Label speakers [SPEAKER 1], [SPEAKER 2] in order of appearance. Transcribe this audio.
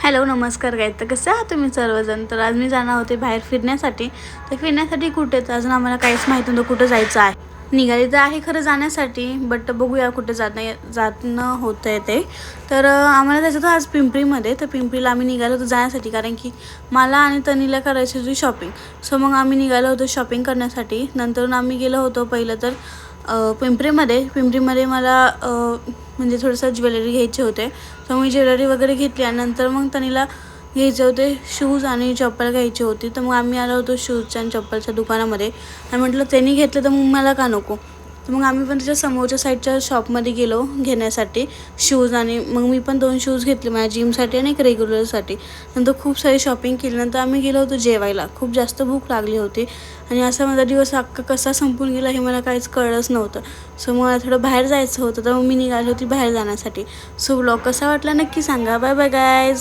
[SPEAKER 1] Hello नमस्कार guys. तर कसं आहात तुम्ही सर्वजण. तर आज मी जाणार होते बाहेर फिरण्यासाठी. तर फिरण्यासाठी कुठे, तर अजून आम्हाला काहीच माहीत नव्हतं कुठं जायचं आहे. निघाली तर आहे खरं जाण्यासाठी, बट बघूया कुठे जाणं होतं आहे ते. तर आम्हाला जायचं होतं आज पिंपरीमध्ये. तर पिंपरीला आम्ही निघालो होतो जाण्यासाठी, कारण की मला आणि तनीला करायची होती शॉपिंग. सो मग आम्ही निघालो होतो शॉपिंग करण्यासाठी. नंतर आम्ही गेलो होतो पहिलं तर पिंपरीमध्ये मला म्हणजे थोडंसं ज्वेलरी घ्यायचे होते. तर मी ज्वेलरी वगैरे घेतली आणि नंतर मग तनीला घ्यायचे होते शूज आणि चप्पल घ्यायची होती. तर मग आम्ही आलो होतो शूजच्या आणि चप्पलच्या दुकानामध्ये आणि म्हटलं त्यांनी घेतलं तर मग मला का नको. तर मग आम्ही पण त्याच्या समोरच्या साईडच्या शॉपमध्ये गेलो घेण्यासाठी शूज. आणि मग मी पण 2 शूज घेतले माझ्या जिमसाठी आणि एक रेग्युलरसाठी. नंतर खूप सारी शॉपिंग केली. नंतर आम्ही गेलो होतो जेवायला. खूप जास्त भूक लागली होती आणि असा माझा दिवस अख्खा कसा संपून गेला हे मला काहीच कळलंच नव्हतं. सो मला थोडं बाहेर जायचं होतं, तर मग मी निघाली होती बाहेर जाण्यासाठी. सो व्लॉग कसा वाटला नक्की सांगा. Bye bye guys.